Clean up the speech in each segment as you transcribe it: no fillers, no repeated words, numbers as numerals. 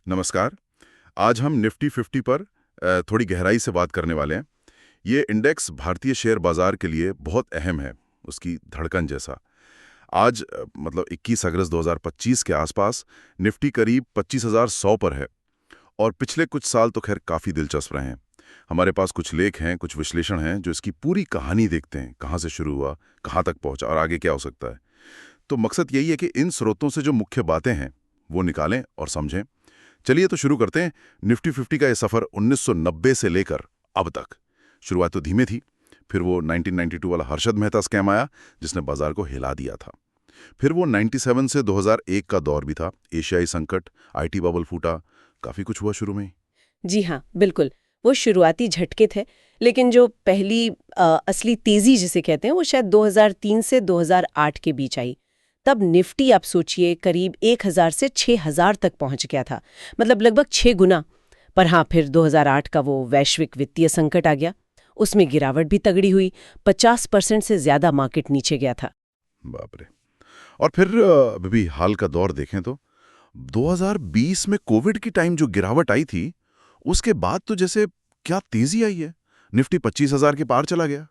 नमस्कार। आज हम निफ्टी 50 पर थोड़ी गहराई से बात करने वाले हैं। ये इंडेक्स भारतीय शेयर बाजार के लिए बहुत अहम है, उसकी धड़कन जैसा। आज मतलब 21 अगस्त 2025 के आसपास निफ्टी करीब 25,100 पर है और पिछले कुछ साल तो खैर काफ़ी दिलचस्प रहे हैं। हमारे पास कुछ लेख हैं, कुछ विश्लेषण हैं जो इसकी पूरी कहानी देखते हैं, कहाँ से शुरू हुआ, कहाँ तक पहुँचा और आगे क्या हो सकता है। तो मकसद यही है कि इन स्रोतों से जो मुख्य बातें हैं वो निकालें और समझें। चलिए तो शुरू करते हैं। निफ्टी 50 का ये सफ़र 1990 से लेकर अब तक। शुरुआत तो धीमे थी, फिर वो 1992 वाला हर्षद मेहता स्कैम आया जिसने बाजार को हिला दिया था। फिर वो 97 से 2001 का दौर भी था, एशियाई संकट, आईटी बबल फूटा, काफ़ी कुछ हुआ शुरू में। जी हाँ, बिल्कुल। वो शुरुआती झटके थे, लेकिन जो पहली असली तेजी जिसे कहते हैं वो शायद 2003 से 2008 के बीच आई। तब निफ्टी आप सोचिए करीब 1000 से 6000 तक पहुंच गया था, मतलब लगभग 6 गुना। पर हाँ, फिर 2008 का वो वैश्विक वित्तीय संकट आ गया, उसमें गिरावट भी तगड़ी हुई, 50% से ज्यादा मार्केट नीचे गया था। बाप रे। और फिर अभी हाल का दौर देखें तो 2020 में कोविड की टाइम जो गिरावट आई थी, उसके बाद तो जैसे क्या तेजी आई है। निफ्टी 25,000 के पार चला गया।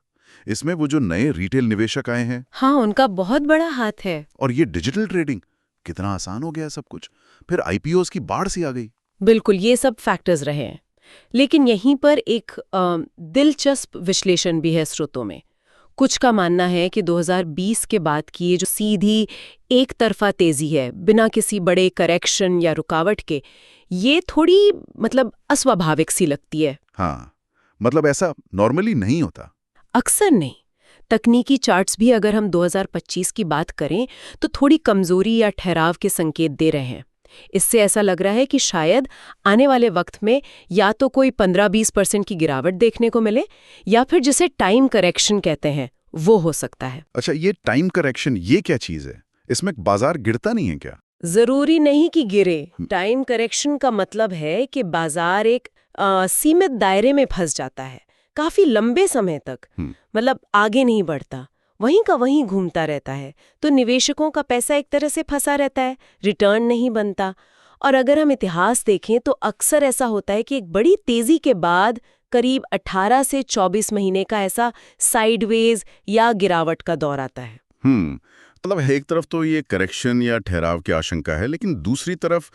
इसमें वो जो नए रिटेल निवेशक आए हैं हाँ, उनका बहुत बड़ा हाथ है। और ये डिजिटल ट्रेडिंग, कितना आसान हो गया सब कुछ। फिर आईपीओस की बाढ़ सी आ गई। बिल्कुल, ये सब फैक्टर्स रहे हैं। लेकिन यहीं पर एक दिलचस्प विश्लेषण भी है स्रोतों में। कुछ का मानना है कि 2020 के बाद की ये जो सीधी एक तरफा तेजी है, बिना किसी बड़े करेक्शन या रुकावट के, ये थोड़ी मतलब अस्वाभाविक सी लगती है। हाँ, मतलब ऐसा नॉर्मली नहीं होता। अक्सर नहीं। तकनीकी चार्ट्स भी अगर हम 2025 की बात करें तो थोड़ी कमजोरी या ठहराव के संकेत दे रहे हैं। इससे ऐसा लग रहा है कि शायद आने वाले वक्त में या तो कोई 15-20% की गिरावट देखने को मिले, या फिर जिसे टाइम करेक्शन कहते हैं वो हो सकता है। अच्छा, ये टाइम करेक्शन ये क्या चीज है? इसमें बाजार गिरता नहीं है क्या? जरूरी नहीं कि गिरे। टाइम करेक्शन का मतलब है कि बाजार एक सीमित दायरे में फंस जाता है, काफी लंबे समय तक, मतलब आगे नहीं बढ़ता, वहीं का वहीं घूमता रहता है। तो निवेशकों का पैसा एक तरह से फंसा रहता है, रिटर्न नहीं बनता। और अगर हम इतिहास देखें तो अक्सर ऐसा होता है कि एक बड़ी तेजी के बाद करीब 18 से 24 महीने का ऐसा साइडवेज या गिरावट का दौर आता है। मतलब एक तरफ तो ये करेक्शन या ठहराव की आशंका है, लेकिन दूसरी तरफ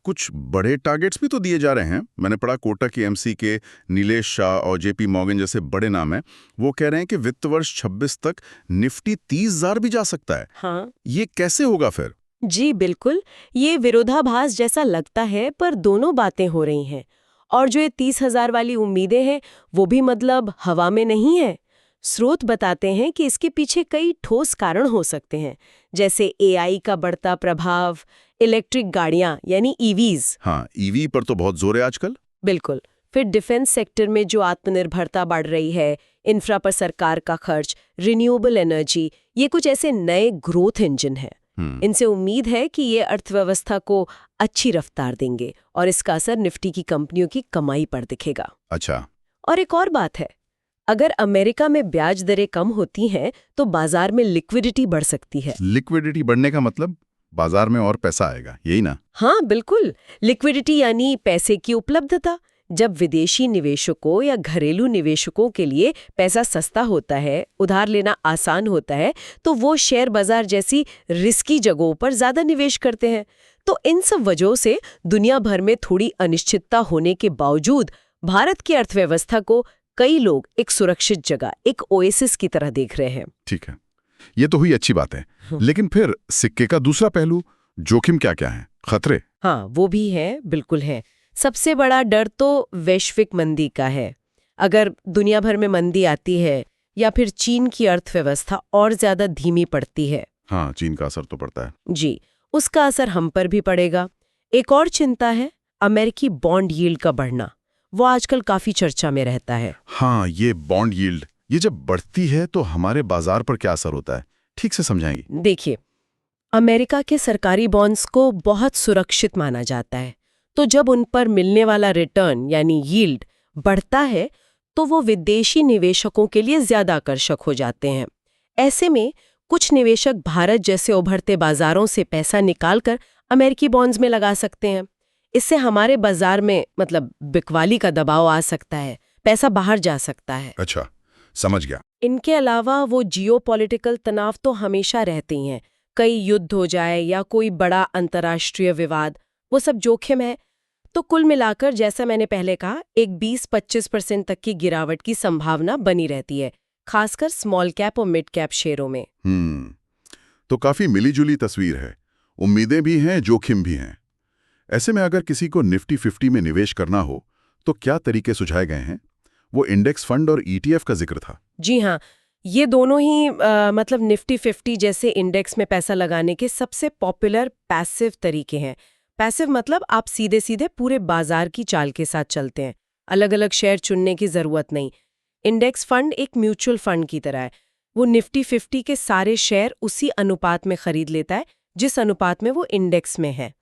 कुछ बड़े टारगेट्स भी तो दिए जा रहे हैं। मैंने पढ़ा कोटक एमसी के नीलेश शाह और जेपी मॉर्गन जैसे बड़े नाम हैं, वो कह रहे हैं कि वित्त वर्ष 26 तक निफ्टी 30,000 भी जा सकता है। हाँ ये कैसे होगा फिर? जी बिल्कुल, ये विरोधाभास जैसा लगता है, पर दोनों बातें हो रही हैं। और जो ये 30,000 वाली उम्मीदें हैं वो भी मतलब हवा में नहीं है। स्रोत बताते हैं कि इसके पीछे कई ठोस कारण हो सकते हैं, जैसे एआई का बढ़ता प्रभाव, इलेक्ट्रिक गाड़ियां यानी ईवीज। हाँ, ईवी पर तो बहुत जोर है आजकल। बिल्कुल। फिर डिफेंस सेक्टर में जो आत्मनिर्भरता बढ़ रही है, इंफ्रा पर सरकार का खर्च, रिन्यूएबल एनर्जी, ये कुछ ऐसे नए ग्रोथ इंजन हैं। इनसे उम्मीद है कि ये अर्थव्यवस्था को अच्छी रफ्तार देंगे और इसका असर निफ्टी की कंपनियों की कमाई पर दिखेगा। अच्छा। और एक और बात है, अगर अमेरिका में ब्याज दरें कम होती हैं तो बाजार में लिक्विडिटी बढ़ सकती है। लिक्विडिटी बढ़ने का मतलब बाजार में और पैसा आएगा, यही ना? हाँ बिल्कुल, लिक्विडिटी यानी पैसे की उपलब्धता। जब विदेशी निवेशकों या घरेलू निवेशकों के लिए पैसा सस्ता होता है, उधार लेना आसान होता है, तो वो शेयर बाजार जैसी रिस्की जगहों पर ज्यादा निवेश करते हैं। तो इन सब वजहों से दुनिया भर में थोड़ी अनिश्चितता होने के बावजूद भारत की अर्थव्यवस्था को कई लोग एक सुरक्षित जगह, एक ओएसिस की तरह देख रहे हैं। ठीक है, ये तो हुई अच्छी बात है। लेकिन फिर सिक्के का दूसरा पहलू, जोखिम क्या क्या है, खतरे? हाँ, वो भी है, बिल्कुल है। सबसे बड़ा डर तो वैश्विक मंदी का है। अगर दुनिया भर में मंदी आती है या फिर चीन की अर्थव्यवस्था और ज्यादा धीमी पड़ती है, हाँ, चीन का असर तो पड़ता है जी, उसका असर हम पर भी पड़ेगा। एक और चिंता है अमेरिकी बॉन्ड यील्ड का बढ़ना। वो आजकल काफी चर्चा में रहता है। हाँ, ये बॉन्ड यील्ड, ये जब बढ़ती है तो हमारे बाजार पर क्या असर होता है, ठीक से समझाएंगे? देखिए, अमेरिका के सरकारी बॉन्ड्स को बहुत सुरक्षित माना जाता है, तो जब उन पर मिलने वाला रिटर्न यानी यील्ड बढ़ता है तो वो विदेशी निवेशकों के लिए ज्यादा आकर्षक हो जाते हैं। ऐसे में कुछ निवेशक भारत जैसे उभरते बाजारों से पैसा निकालकर अमेरिकी बॉन्ड्स में लगा सकते हैं। इससे हमारे बाजार में मतलब बिकवाली का दबाव आ सकता है, पैसा बाहर जा सकता है। अच्छा, समझ गया। इनके अलावा वो जियोपॉलिटिकल तनाव तो हमेशा रहते ही हैं। कई युद्ध हो जाए या कोई बड़ा अंतर्राष्ट्रीय विवाद, वो सब जोखिम है। तो कुल मिलाकर जैसा मैंने पहले कहा, एक 20-25% तक की गिरावट की संभावना बनी रहती है, खासकर स्मॉल कैप और मिड कैप शेयरों में। तो काफी मिलीजुली तस्वीर है। उम्मीदें भी हैं, जोखिम भी हैं। ऐसे में अगर किसी को निफ्टी 50 में निवेश करना हो तो क्या तरीके सुझाए गए हैं? वो इंडेक्स फंड और ईटीएफ का जिक्र था। जी हाँ, ये दोनों ही मतलब निफ्टी 50 जैसे इंडेक्स में पैसा लगाने के सबसे पॉपुलर पैसिव तरीके हैं। पैसिव मतलब आप सीधे सीधे पूरे बाजार की चाल के साथ चलते हैं, अलग अलग शेयर चुनने की जरूरत नहीं। इंडेक्स फंड एक म्यूचुअल फंड की तरह है। वो निफ्टी 50 के सारे शेयर उसी अनुपात में खरीद लेता है जिस अनुपात में वो इंडेक्स में है।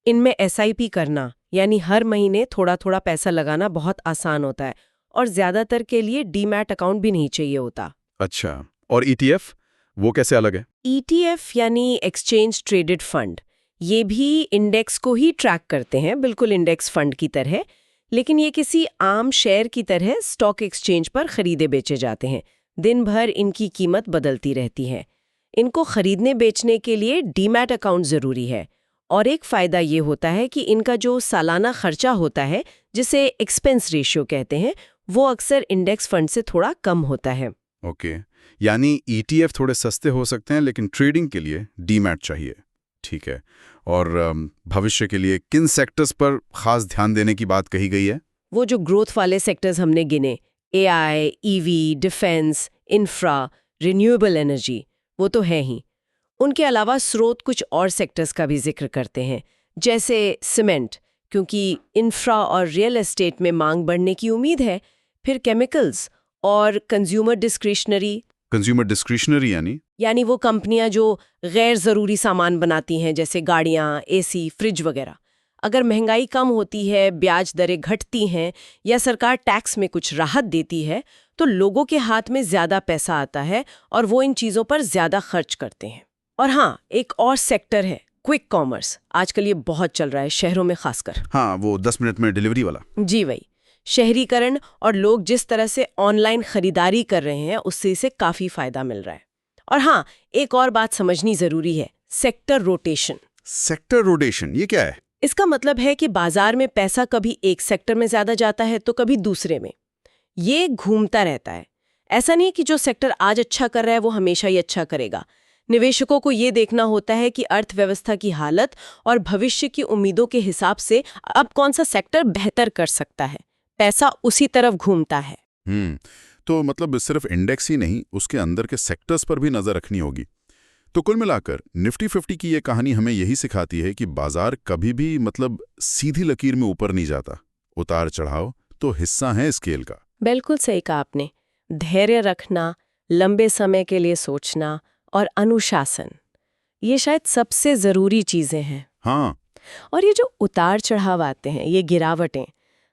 इनमें एसआईपी करना यानी हर महीने थोड़ा थोड़ा पैसा लगाना बहुत आसान होता है और ज्यादातर के लिए डीमैट अकाउंट भी नहीं चाहिए होता। अच्छा, और ईटीएफ वो कैसे अलग है? ईटीएफ यानी एक्सचेंज ट्रेडेड फंड, ये भी इंडेक्स को ही ट्रैक करते हैं, बिल्कुल इंडेक्स फंड की तरह, लेकिन ये किसी आम शेयर की तरह स्टॉक एक्सचेंज पर खरीदे बेचे जाते हैं। दिन भर इनकी कीमत बदलती रहती है। इनको खरीदने बेचने के लिए डीमैट अकाउंट जरूरी है। और एक फ़ायदा ये होता है कि इनका जो सालाना खर्चा होता है, जिसे एक्सपेंस रेशियो कहते हैं, वो अक्सर इंडेक्स फंड से थोड़ा कम होता है। ओके, यानी ईटीएफ थोड़े सस्ते हो सकते हैं लेकिन ट्रेडिंग के लिए डीमैट चाहिए। ठीक है। और भविष्य के लिए किन सेक्टर्स पर खास ध्यान देने की बात कही गई है? वो जो ग्रोथ वाले सेक्टर्स हमने गिने, AI, EV, defence, infra, renewable energy, वो तो है ही। उनके अलावा स्रोत कुछ और सेक्टर्स का भी जिक्र करते हैं, जैसे सीमेंट, क्योंकि इंफ्रा और रियल एस्टेट में मांग बढ़ने की उम्मीद है। फिर केमिकल्स और कंज्यूमर डिस्क्रिशनरी यानी वो कंपनियां जो गैर ज़रूरी सामान बनाती हैं, जैसे गाड़ियां, एसी, फ्रिज वगैरह। अगर महंगाई कम होती है, ब्याज दरें घटती हैं या सरकार टैक्स में कुछ राहत देती है, तो लोगों के हाथ में ज़्यादा पैसा आता है और वो इन चीज़ों पर ज़्यादा खर्च करते हैं। और हाँ, एक और सेक्टर है क्विक कॉमर्स। आजकल ये बहुत चल रहा है, शहरों में खासकर। हाँ, वो 10 मिनट में डिलीवरी वाला। जी वही। शहरीकरण और लोग जिस तरह से ऑनलाइन खरीदारी कर रहे हैं, उससे इसे काफ़ी फायदा मिल रहा है। और हाँ, एक और बात समझनी ज़रूरी है, सेक्टर रोटेशन। सेक्टर रोटेशन ये क्या है? इसका मतलब है कि बाजार में पैसा कभी एक सेक्टर में ज़्यादा जाता है तो कभी दूसरे में। ये घूमता रहता है। ऐसा नहीं कि जो सेक्टर आज अच्छा कर रहा है वो हमेशा ही अच्छा करेगा। निवेशकों को ये देखना होता है कि अर्थव्यवस्था की हालत और भविष्य की उम्मीदों के हिसाब से अब कौन सा सेक्टर बेहतर कर सकता है। पैसा उसी तरफ घूमता है। तो मतलब सिर्फ इंडेक्स ही नहीं, उसके अंदर के सेक्टर्स पर भी नजर रखनी होगी। तो कुल मिलाकर निफ्टी 50 की ये कहानी हमें यही सिखाती है कि बाजार कभी भी मतलब सीधी लकीर में ऊपर नहीं जाता। उतार चढ़ाव तो हिस्सा है स्केल का। बिल्कुल सही कहा आपने। धैर्य रखना, लंबे समय के लिए सोचना और अनुशासन, ये शायद सबसे जरूरी चीजें हैं। हाँ। और ये जो उतार चढ़ाव आते हैं, ये गिरावटें,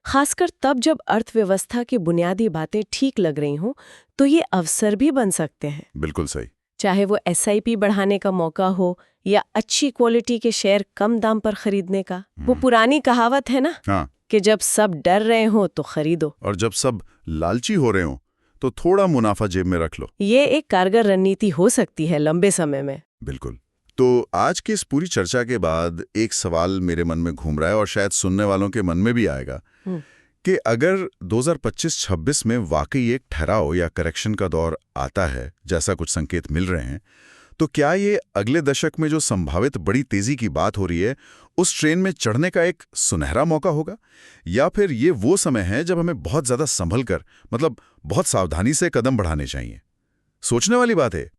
खासकर तब जब अर्थव्यवस्था की बुनियादी बातें ठीक लग रही हों, तो ये अवसर भी बन सकते हैं। बिल्कुल सही। चाहे वो एसआईपी बढ़ाने का मौका हो या अच्छी क्वालिटी के शेयर कम दाम पर खरीदने का। वो पुरानी कहावत है ना, हाँ, कि जब सब डर रहे हो तो खरीदो और जब सब लालची हो रहे हो तो थोड़ा मुनाफा जेब में रख लो। ये एक कारगर रणनीति हो सकती है लंबे समय में। बिल्कुल। तो आज की इस पूरी चर्चा के बाद एक सवाल मेरे मन में घूम रहा है और शायद सुनने वालों के मन में भी आएगा कि अगर 2025-26 में वाकई एक ठहराव या करेक्शन का दौर आता है, जैसा कुछ संकेत मिल रहे हैं, तो क्या ये अगले दशक में जो संभावित बड़ी तेजी की बात हो रही है, उस ट्रेन में चढ़ने का एक सुनहरा मौका होगा? या फिर ये वो समय है जब हमें बहुत ज्यादा संभल कर, मतलब बहुत सावधानी से कदम बढ़ाने चाहिए? सोचने वाली बात है।